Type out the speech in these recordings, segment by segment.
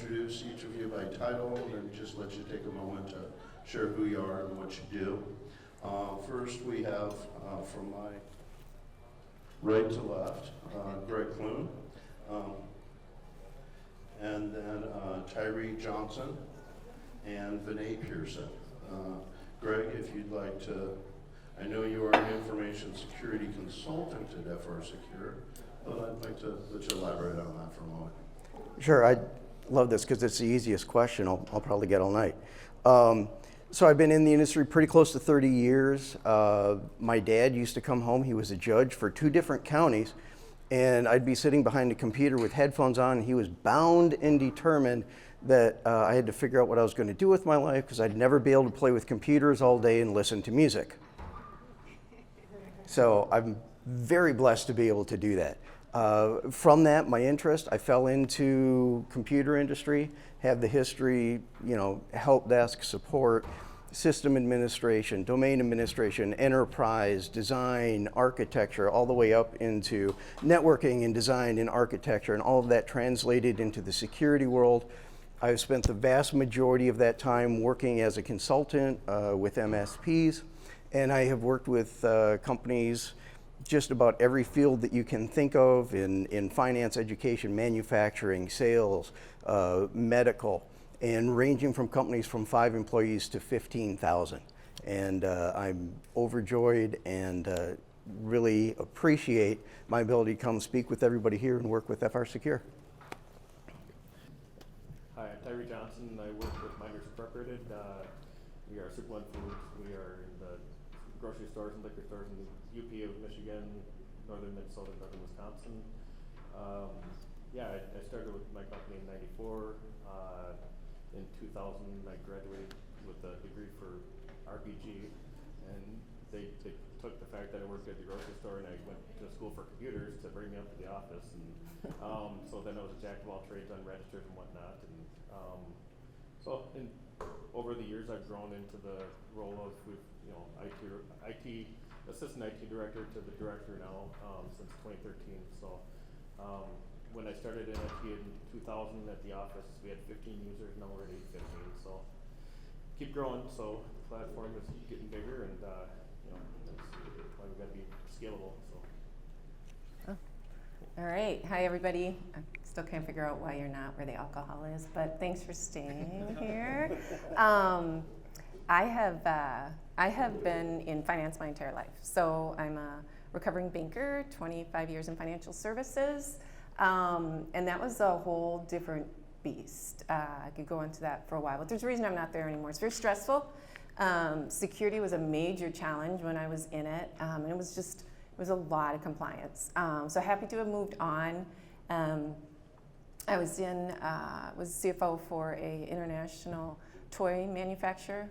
introduce each of you by title and then just let you take a moment to share who you are and what you do. First, we have from my right to left, Greg Cloon, and then Tyree Johnson and Vanae Pearson. Greg, if you'd like to, I know you are an information security consultant at FRSecure, but I'd like to let you elaborate on that for a moment. Sure, I love this because it's the easiest question I'll probably get all night. So I've been in the industry pretty close to 30 years. My dad used to come home, he was a judge for 2 different counties, and I'd be sitting behind a computer with headphones on, and he was bound and determined that I had to figure out what I was going to do with my life because I'd never be able to play with computers all day and listen to music. So I'm very blessed to be able to do that. From that, my interest, I fell into computer industry, have the history, help desk support, system administration, domain administration, enterprise, design, architecture, all the way up into networking and design and architecture, and all of that translated into the security world. I've spent the vast majority of that time working as a consultant with MSPs, and I have worked with companies just about every field that you can think of in finance, education, manufacturing, sales, medical, and ranging from companies from 5 employees to 15,000. And I'm overjoyed and really appreciate my ability to come speak with everybody here and work with FRSecure. Hi, I'm Tyree Johnson. I work with Miners Incorporated. We are Super One Foods. We are in the grocery stores and liquor stores in the UP of Michigan, northern Minnesota, northern Wisconsin. I started with my company in '94. In 2000, I graduated with a degree for RPG, and they took the fact that I worked at the grocery store and I went to school for computers to bring me up to the office, and so then I was a jack of all trades on registers and whatnot. And over the years, I've grown into the role of IT assistant IT director to the director now since 2013. So when I started in IT in 2000 at the office, we had 15 users. Now we're at 815. So keep growing. So the platform is getting bigger, and that's why we got to be scalable. So. All right. Hi, everybody. I still can't figure out why you're not where the alcohol is, but thanks for staying here. I have been in finance my entire life. So I'm a recovering banker, 25 years in financial services, and that was a whole different beast. I could go into that for a while, but there's a reason I'm not there anymore. It's very stressful. Security was a major challenge when I was in it, and it was a lot of compliance. So happy to have moved on. I was CFO for a international toy manufacturer,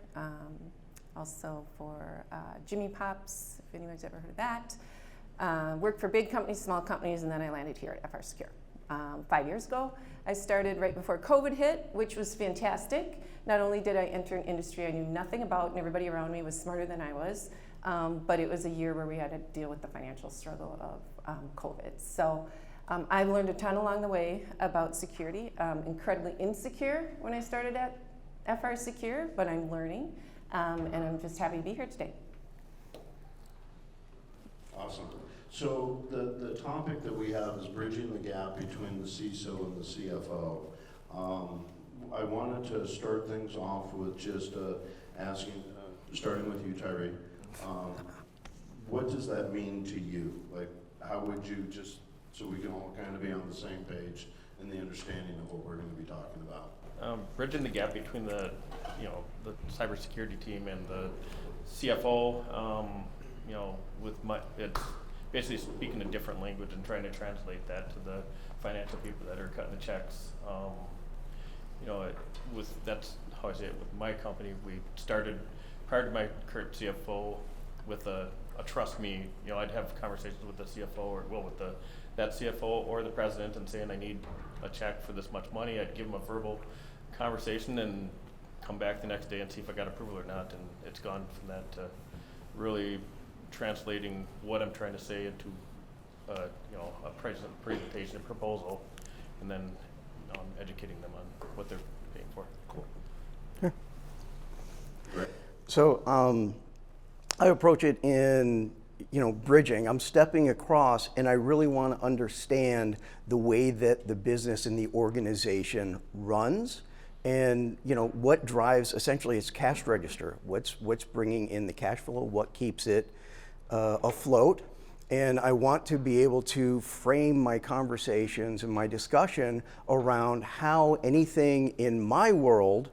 also for Jimmy Pops, if anyone's ever heard of that. Worked for big companies, small companies, and then I landed here at FRSecure. 5 years ago. I started right before COVID hit, which was fantastic. Not only did I enter an industry I knew nothing about, and everybody around me was smarter than I was, but it was a year where we had to deal with the financial struggle of COVID. So I learned a ton along the way about security. Incredibly insecure when I started at FRSecure, but I'm learning, and I'm just happy to be here today. Awesome. So the topic that we have is bridging the gap between the CISO and the CFO. I wanted to start things off with just asking, starting with you, Tyree, what does that mean to you? Like, how would you just, so we can all kind of be on the same page in the understanding of what we're going to be talking about? Bridging the gap between the cybersecurity team and the CFO, it's basically speaking a different language and trying to translate that to the financial people that are cutting the checks. That's how I say it with my company. We started prior to my current CFO with a trust me. I'd have conversations with the CFO that CFO or the president and saying I need a check for this much money. I'd give them a verbal conversation and come back the next day and see if I got approval or not. And it's gone from that to really translating what I'm trying to say into a presentation, a proposal, and then educating educating them on what they're paying for. Cool. So I approach it in, bridging. I'm stepping across, and I really want to understand the way that the business and the organization runs, and what drives essentially its cash register. What's bringing in the cash flow? What keeps it afloat? And I want to be able to frame my conversations and my discussion around how anything in my world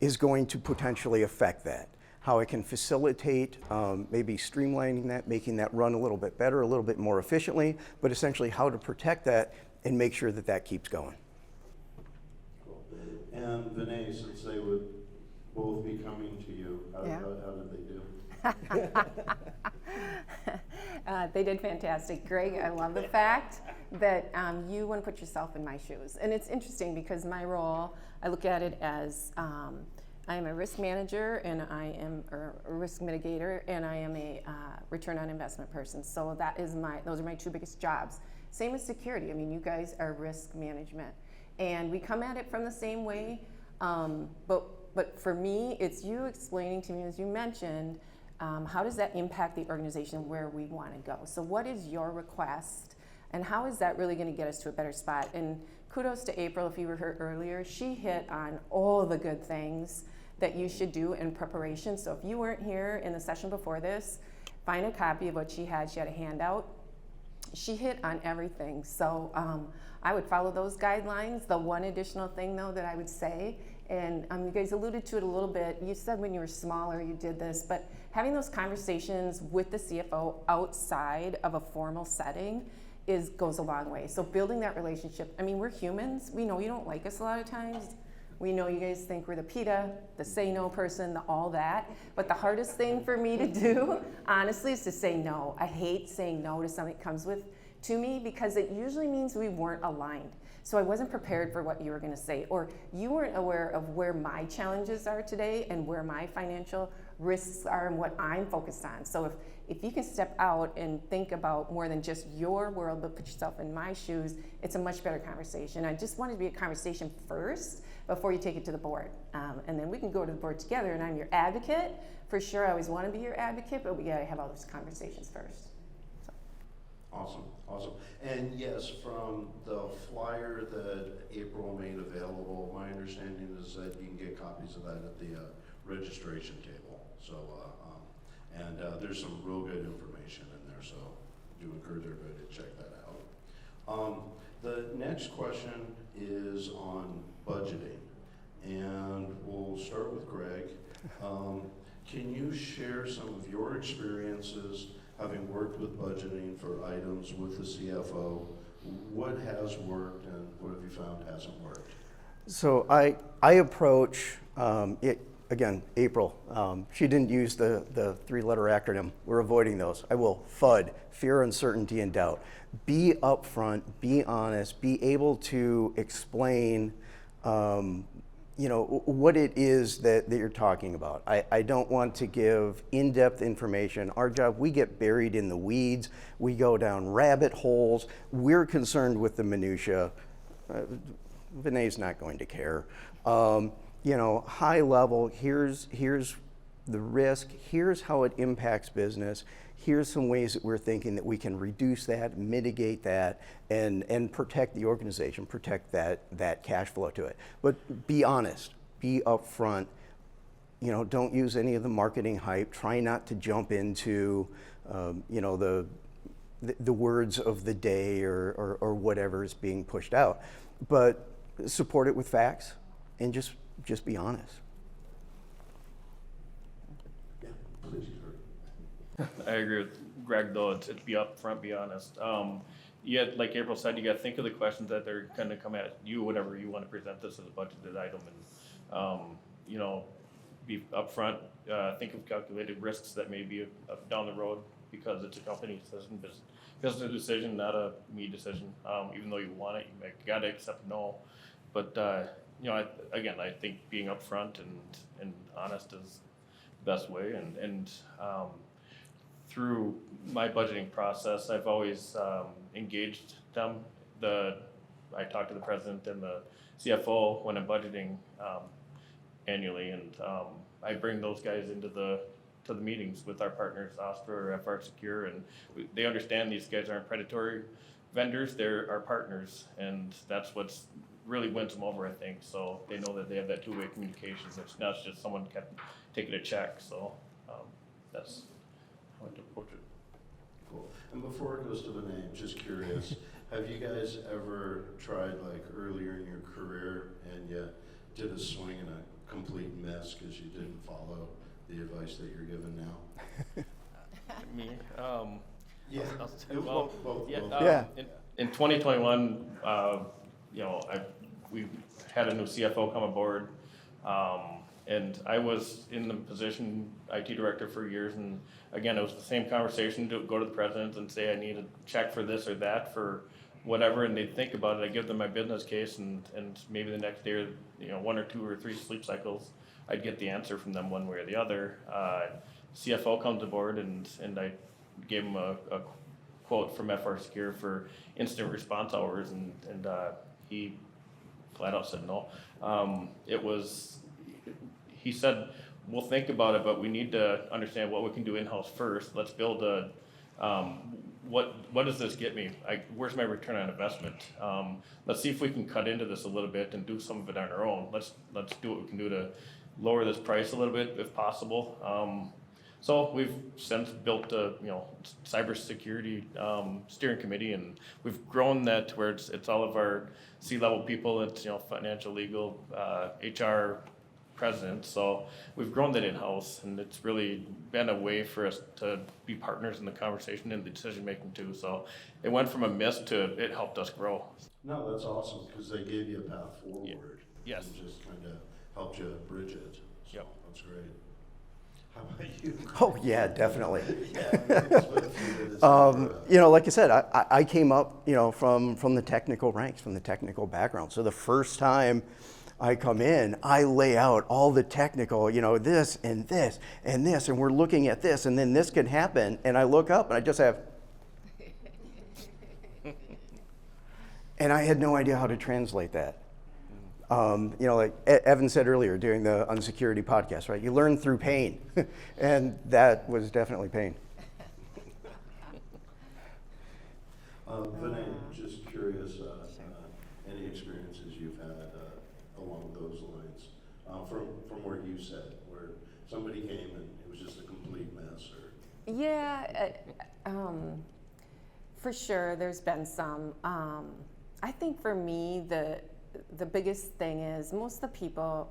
is going to potentially affect that. How I can facilitate maybe streamlining that, making that run a little bit better, a little bit more efficiently, but essentially how to protect that and make sure that that keeps going. Cool. And Vanae, since they would both be coming to you, how did they do? They did fantastic. Greg, I love the fact that you want to put yourself in my shoes. And it's interesting because my role, I look at it as I am a risk manager, and I am a risk mitigator, and I am a return on investment person. So those are my two biggest jobs. Same as security. I mean, you guys are risk management. And we come at it from the same way, but for me, it's you explaining to me, as you mentioned, how does that impact the organization where we want to go? So what is your request, and how is that really going to get us to a better spot? And kudos to April, if you were here earlier, she hit on all the good things that you should do in preparation. So if you weren't here in the session before this, find a copy of what she had. She had a handout. She hit on everything. So I would follow those guidelines. The one additional thing, though, that I would say, and you guys alluded to it a little bit, you said when you were smaller you did this, but having those conversations with the CFO outside of a formal setting goes a long way. So building that relationship, I mean, we're humans. We know you don't like us a lot of times. We know you guys think we're the PETA, the say no person, the all that. But the hardest thing for me to do, honestly, is to say no. I hate saying no to something that comes to me because it usually means we weren't aligned. So I wasn't prepared for what you were going to say, or you weren't aware of where my challenges are today and where my financial risks are and what I'm focused on. So if you can step out and think about more than just your world, but put yourself in my shoes, it's a much better conversation. I just want it to be a conversation first before you take it to the board. And then we can go to the board together, and I'm your advocate. For sure, I always want to be your advocate, but we got to have all those conversations first. So. Awesome. And yes, from the flyer that April made available, my understanding is that you can get copies of that at the registration table. So, and there's some real good information in there, so do encourage everybody to check that out. The next question is on budgeting, and we'll start with Greg. Can you share some of your experiences having worked with budgeting for items with the CFO? What has worked and what have you found hasn't worked? So I approach it, again, April. She didn't use the three-letter acronym. We're avoiding those. I will. FUD, fear, uncertainty, and doubt. Be upfront, be honest, be able to explain what it is that you're talking about. I don't want to give in-depth information. Our job, we get buried in the weeds. We go down rabbit holes. We're concerned with the minutia. Vanae's not going to care. High level, here's the risk, here's how it impacts business, here's some ways that we're thinking that we can reduce that, mitigate that, and protect the organization, protect that cash flow to it. But be honest, be upfront. Don't use any of the marketing hype. Try not to jump into the words of the day or whatever is being pushed out. But support it with facts and just be honest. Yeah, please. I agree with Greg, though. It's be upfront, be honest. Like April said, you got to think of the questions that they're going to come at you whenever you want to present this as a budgeted item, and be upfront. Think of calculated risks that may be down the road because it's a company decision, business decision, not a me decision. Even though you want it, you got to accept no. But I think being upfront and honest is the best way, and through my budgeting process, I've always engaged them. I talked to the president and CFO when I'm budgeting annually, and I bring those guys into the meetings with our partners, Osprey or FRSecure, and they understand these guys aren't predatory vendors, they're our partners, and that's what's really wins them over, I think. So they know that they have that two-way communication. It's not just someone kept taking a check. So that's how I approach it. Cool. And before it goes to Vanae, I'm just curious, have you guys ever tried, like, earlier in your career and you did a swing and a complete miss because you didn't follow the advice that you're given now? Me? Yeah. Both. Yeah. In 2021, you know, we had a new CFO come aboard, and I was in the position IT director for years, and again, it was the same conversation to go to the president and say I need a check for this or that for whatever, and they'd think about it. I give them my business case, and maybe the next day, or, you know, 1 or 2 or 3 sleep cycles, I'd get the answer from them one way or the other. CFO comes aboard, and I gave him a quote from FRSecure for instant response hours, and he flat out said no. He said, we'll think about it, but we need to understand what we can do in-house first. Let's build a, what does this get me? Where's my return on investment? Let's see if we can cut into this a little bit and do some of it on our own. Let's do what we can do to lower this price a little bit if possible. So we've since built a cybersecurity steering committee, and we've grown that to where it's all of our C-level people. It's financial, legal, HR presidents. So we've grown that in-house, and it's really been a way for us to be partners in the conversation and the decision making too. So it went from a miss to it helped us grow. No, that's awesome because they gave you a path forward. Yes. And just kind of helped you bridge it. So Yep. That's great. How about you? Oh, yeah, definitely. Yeah. Like I said, I came up, from the technical ranks, from the technical background. So the first time I come in, I lay out all the technical, this and this and this, and we're looking at this, and then this can happen. And I look up and I just have, and I had no idea how to translate that. Like Evan said earlier during the Unsecurity podcast, right? You learn through pain, and that was definitely pain. Vanae, just curious, any experiences you've had along those lines from where you said, where somebody came and it was just a complete mess, or? Yeah, for sure. There's been some. I think for me, the biggest thing is most of the people,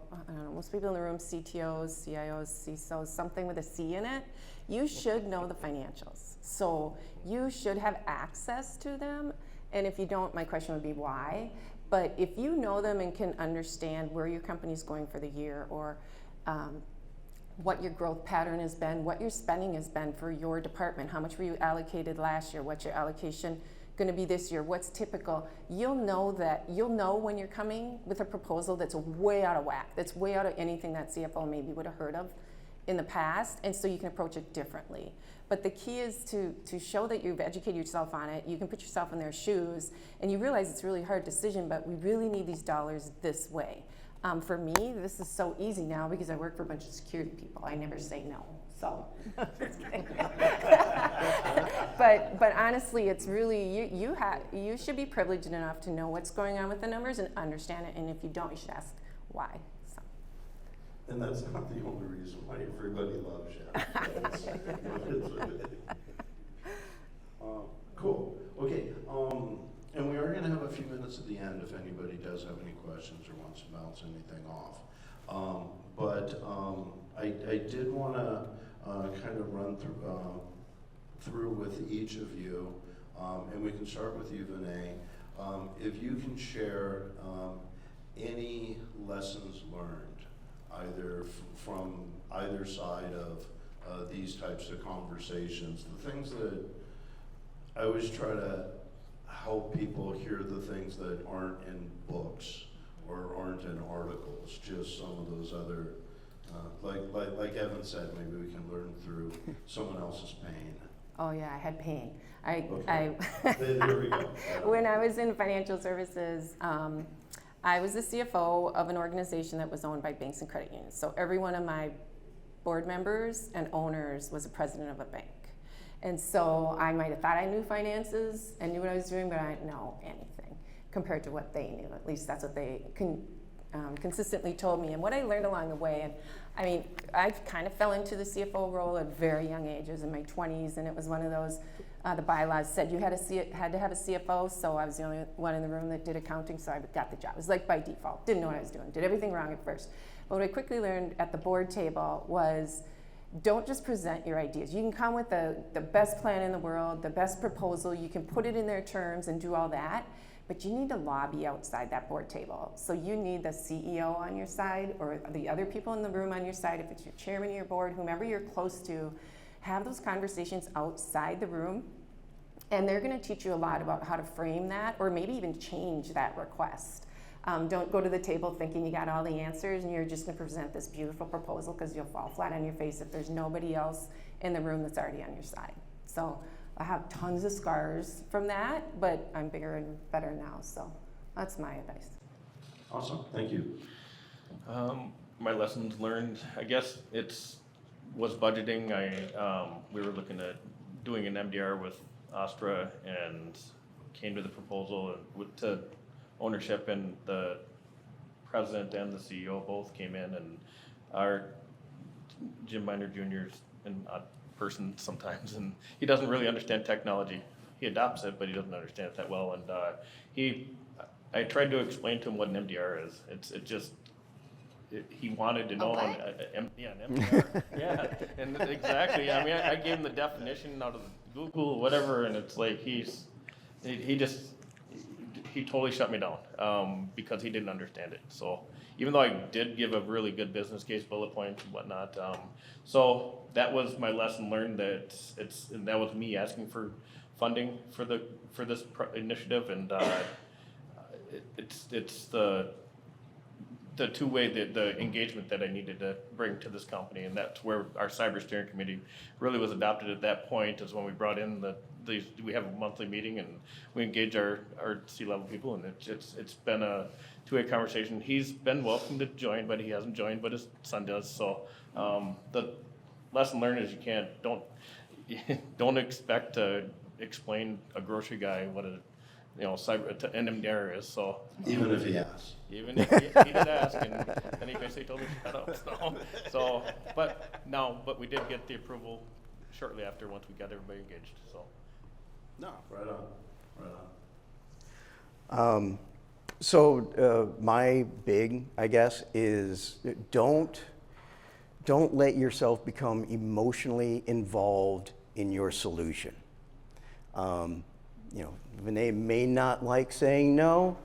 most people in the room, CTOs, CIOs, CISOs, something with a C in it, you should know the financials. So you should have access to them. And if you don't, my question would be why? But if you know them and can understand where your company's going for the year, or what your growth pattern has been, what your spending has been for your department, how much were you allocated last year, what's your allocation going to be this year, what's typical, you'll know when you're coming with a proposal that's way out of whack, that's way out of anything that CFO maybe would have heard of in the past, and so you can approach it differently. But the key is to show that you've educated yourself on it, you can put yourself in their shoes, and you realize it's a really hard decision, but we really need these dollars this way. For me, this is so easy now because I work for a bunch of security people. I never say no. So, but honestly, it's really you should be privileged enough to know what's going on with the numbers and understand it. And if you don't, you should ask why. So. And that's not the only reason why everybody loves you. Cool. Okay. And we are going to have a few minutes at the end if anybody does have any questions or wants to bounce anything off. I did want to kind of run through with each of you, and we can start with you, Vanae. If you can share any lessons learned, either from either side of these types of conversations, the things that I always try to help people hear, the things that aren't in books or aren't in articles, just some of those other, like Evan said, maybe we can learn through someone else's pain. Oh yeah, I had pain. There we go. When I was in financial services, I was the CFO of an organization that was owned by banks and credit unions. So every one of my board members and owners was a president of a bank. And so I might have thought I knew finances and knew what I was doing, but I didn't know anything compared to what they knew. At least that's what they consistently told me. And what I learned along the way, and I mean, I kind of fell into the CFO role at very young ages, in my 20s, and it was one of those, the bylaws said you had to have a CFO, so I was the only one in the room that did accounting, so I got the job. It was like by default. Didn't know what I was doing. Did everything wrong at first. But what I quickly learned at the board table was, don't just present your ideas. You can come with the best plan in the world, the best proposal, you can put it in their terms and do all that, but you need to lobby outside that board table. So you need the CEO on your side, or the other people in the room on your side, if it's your chairman of your board, whomever you're close to, have those conversations outside the room, and they're gonna teach you a lot about how to frame that, or maybe even change that request. Don't go to the table thinking you got all the answers and you're just gonna present this beautiful proposal, because you'll fall flat on your face if there's nobody else in the room that's already on your side. So I have tons of scars from that, but I'm bigger and better now, so that's my advice. Awesome, thank you. My lessons learned, I guess was budgeting. We were looking at doing an MDR with Astra and came to the proposal and to ownership, and the president and the CEO both came in, and our Jim Miner Jr.'s an odd person sometimes, and he doesn't really understand technology. He adopts it, but he doesn't understand it that well, and I tried to explain to him what an MDR is. He wanted to know. An MDR. Yeah, and exactly. I mean, I gave him the definition out of Google, whatever, and it's like he totally shut me down because he didn't understand it. So even though I did give a really good business case, bullet points and whatnot, so that was my lesson learned. And that was me asking for funding for this initiative, and it's the two-way the engagement that I needed to bring to this company, and that's where our cyber steering committee really was adopted at that point. Is when we brought in we have a monthly meeting and we engage our C-level people, and it's been a two-way conversation. He's been welcome to join, but he hasn't joined, but his son does. So the lesson learned is don't expect to explain a grocery guy what an MDR is. So Even if he asks. even if he did ask, and he basically told me shut up. But we did get the approval shortly after, once we got everybody engaged. So. No, right on. So my big, I guess, is don't let yourself become emotionally involved in your solution. Vanae may not like saying no.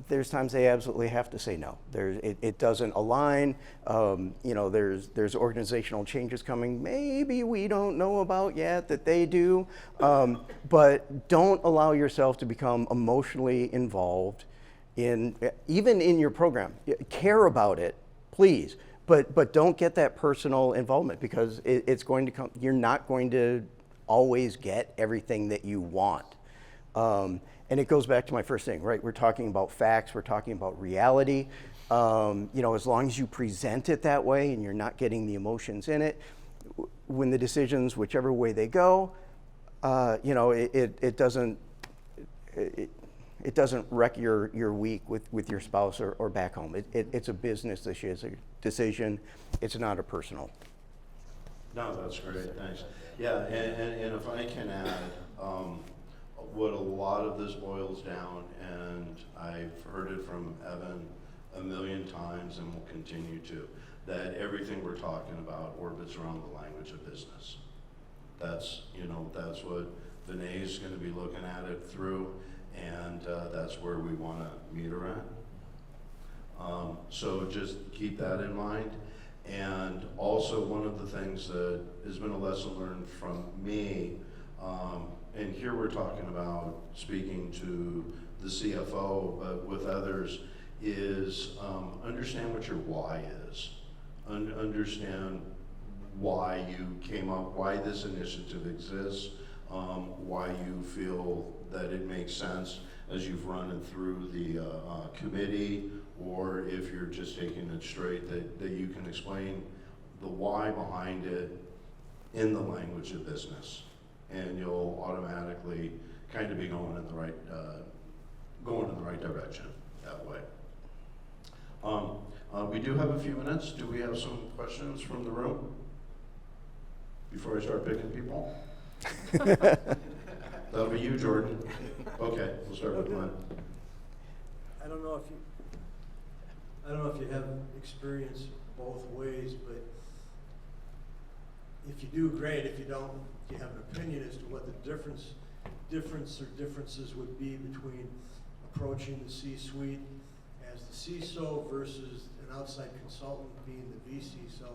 There's times they absolutely have to say no. It doesn't align. There's organizational changes coming. Maybe we don't know about yet that they do. But don't allow yourself to become emotionally involved even in your program. Care about it, please. But don't get that personal involvement, because it's going to come. You're not going to always get everything that you want. And it goes back to my first thing, right? We're talking about facts, we're talking about reality. As long as you present it that way and you're not getting the emotions in it, when the decisions, whichever way they go, it doesn't wreck your week with your spouse or back home. It's a business decision. It's not a personal. No, that's great, thanks. Yeah, and if I can add, what a lot of this boils down, and I've heard it from Evan a million times and will continue to, that everything we're talking about orbits around the language of business. That's what Vanae is going to be looking at it through, and that's where we want to meet her at. So just keep that in mind. And also, one of the things that has been a lesson learned from me, and here we're talking about speaking to the CFO, but with others, is understand what your why is. Understand why you came up, why this initiative exists, why you feel that it makes sense. as you've run it through the committee, or if you're just taking it straight, that you can explain the why behind it in the language of business, and you'll automatically kind of be going in the right direction that way. We do have a few minutes. Do we have some questions from the room before I start picking people? That'll be you, Jordan. Okay, we'll start with Glenn. I don't know if you have experience both ways, but if you do, great. If you don't, you have an opinion as to what the differences would be between approaching the C-suite as the CISO versus an outside consultant being the VCISO,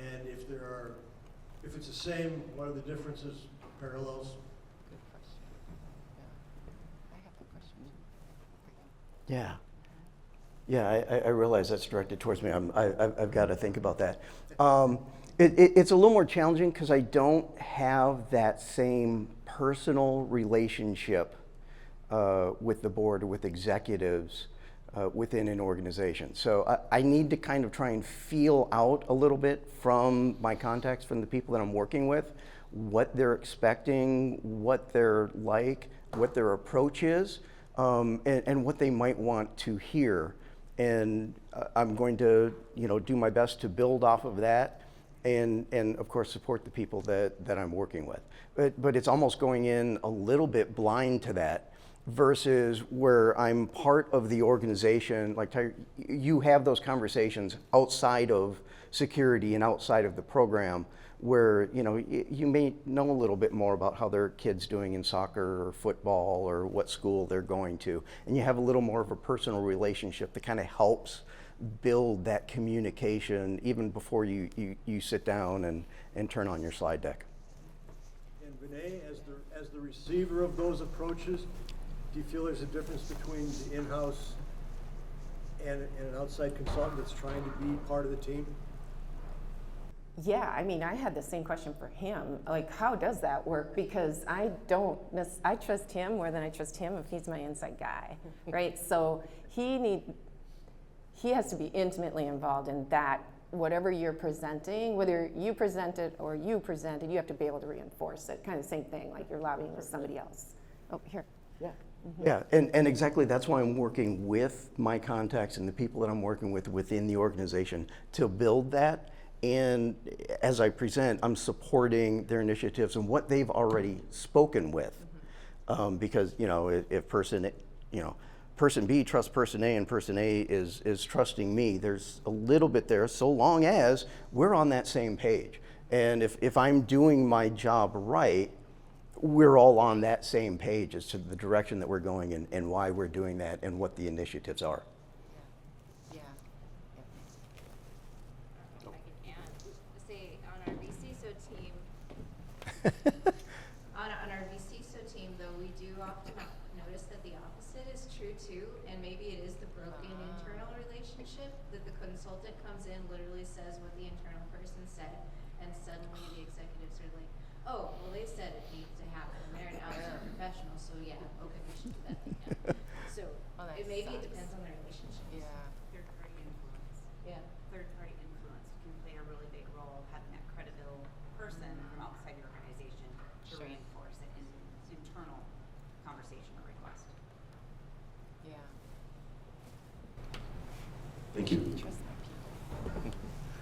and if it's the same, what are the differences, parallels? Good question. Yeah. I have a question. Yeah. Yeah, I realize that's directed towards me. I've got to think about that. It's a little more challenging because I don't have that same personal relationship with the board or with executives within an organization. So I need to kind of try and feel out a little bit from my contacts, from the people that I'm working with, what they're expecting, what they're like, what their approach is, and what they might want to hear. And I'm going to, do my best to build off of that, and of course support the people that I'm working with. But it's almost going in a little bit blind to that, versus where I'm part of the organization. Like you have those conversations outside of security and outside of the program, where you may know a little bit more about how their kid's doing in soccer or football or what school they're going to, and you have a little more of a personal relationship that kind of helps build that communication even before you sit down and turn on your slide deck. And Vanae, as the receiver of those approaches, do you feel there's a difference between the in-house and an outside consultant that's trying to be part of the team? Yeah, I mean, I had the same question for him. Like, how does that work? Because I trust him more than I trust him if he's my inside guy, right? So he has to be intimately involved in that. Whatever you're presenting, whether you present it or you present it, you have to be able to reinforce it. Kind of the same thing, like you're lobbying with somebody else. Oh, here. Yeah. Mm-hmm. Yeah, and exactly that's why I'm working with my contacts and the people that I'm working with within the organization to build that. And as I present, I'm supporting their initiatives and what they've already spoken with. Because, if person B trusts person A and person A is trusting me, there's a little bit there, so long as we're on that same page. And if I'm doing my job right, we're all on that same page as to the direction that we're going and why we're doing that and what the initiatives are. Yeah. I can add, say, on our VCISO team, though, we do often notice that the opposite is true too, and maybe it is the broken internal relationship, that the consultant comes in, literally says what the internal person said, and suddenly the executives are like, oh, well, they said it needs to happen, and they're an outside professional, so yeah, okay, we should do that thing now. So maybe it depends on the relationship. Yeah. Third-party influence. Yeah. Third-party influence can play a really big role, having that credible person from outside the organization to Sure. reinforce it in internal conversation or request. Yeah. Thank you. Trust my people.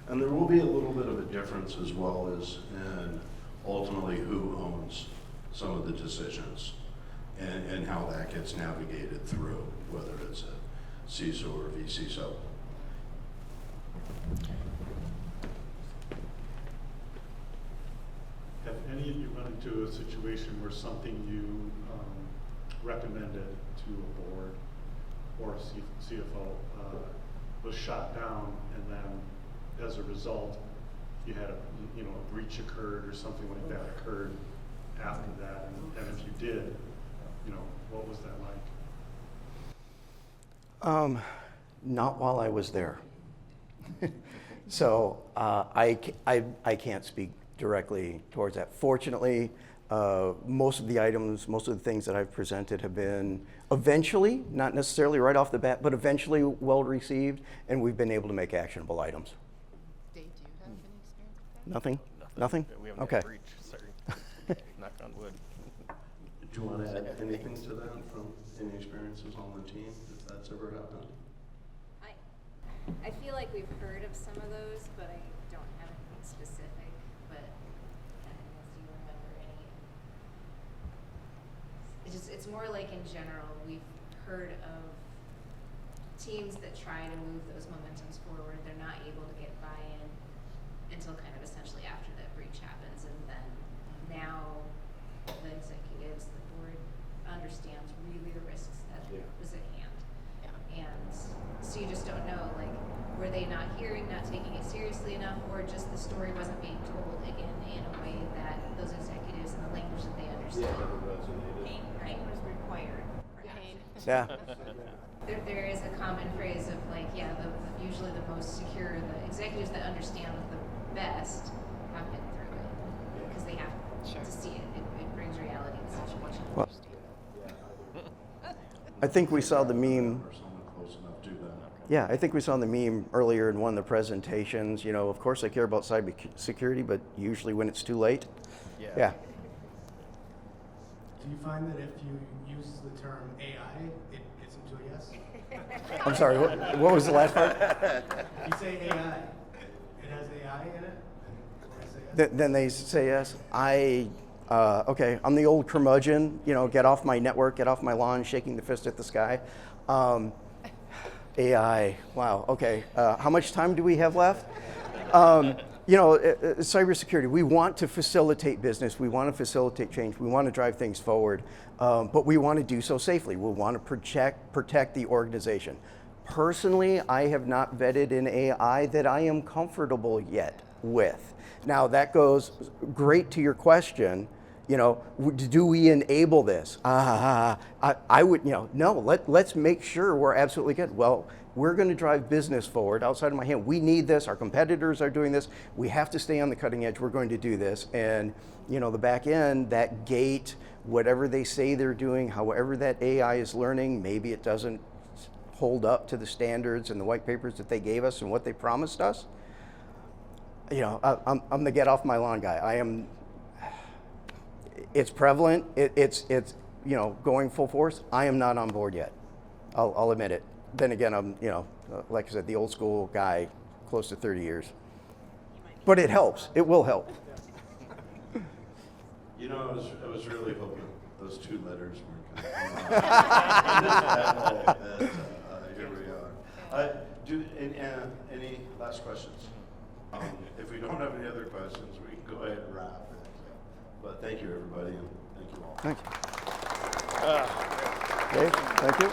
And there will be a little bit of a difference as well as in ultimately who owns some of the decisions and how that gets navigated through, whether it's a CISO or VCISO. Have any of you run into a situation where something you recommended to a board or a CFO was shot down, and then as a result, you had a breach occurred or something like that occurred after that, and if you did, what was that like? Not while I was there. So I can't speak directly towards that. Fortunately, most of the items, most of the things that I've presented have been Eventually, not necessarily right off the bat, but eventually well received, and we've been able to make actionable items. Dave, do you have any experience with that? Nothing? Nothing? We haven't Okay. had breach, sorry. Knock on wood. Do you want to add anything to that from any experiences on the team, if that's ever happened? I feel like we've heard of some of those, but I don't have anything specific, but unless you remember any. It's more like in general, we've heard of teams that try to move those momentums forward. They're not able to get buy-in until kind of essentially after that breach happens, and then now the executives, the board understands really the risks that was at hand. And so you just don't know, like, were they not hearing, not taking it seriously enough, or just the story wasn't being told again in a way that those executives in the language that they understood. Pain, Right. was required. Pain. Yeah. There is a common phrase of like, usually the most secure, the executives that understand the best have been through it because they have to see it. It brings reality to situation. Well, I think we saw the meme. Or someone close enough to that. Yeah, I think we saw the meme earlier in one of the presentations. You know, of course I care about cyber security, but usually when it's too late. Yeah. Do you find that if you use the term AI, it gets into a yes? I'm sorry, what was the last part? If you say AI, it has AI in it? When I say yes? Then they say yes. Okay, I'm the old curmudgeon, you know, get off my network, get off my lawn, shaking the fist at the sky. AI, wow, okay. How much time do we have left? You know, cybersecurity, we want to facilitate business, we want to facilitate change, we want to drive things forward, but we want to do so safely. We want to protect the organization. Personally, I have not vetted an AI that I am comfortable yet with. Now that goes great to your question, you know, do we enable this? I would, you know, no, let's make sure we're absolutely good. Well, we're going to drive business forward outside of my hand. We need this, our competitors are doing this. We have to stay on the cutting edge, we're going to do this. And, you know, the back end, that gate, whatever they say they're doing, however that AI is learning, maybe it doesn't hold up to the standards and the white papers that they gave us and what they promised us. You know, I'm the get off my lawn guy. I am. It's prevalent. It's you know, going full force. I am not on board yet. I'll admit it. Then again, I'm, you know, like I said, the old school guy, close to 30 years. But it helps. It will help. You know, I was really hoping those two letters were going to come out. Here we are. Any last questions? If we don't have any other questions, we can go ahead and wrap. But thank you, everybody, and thank you all. Thank you. Dave, thank you.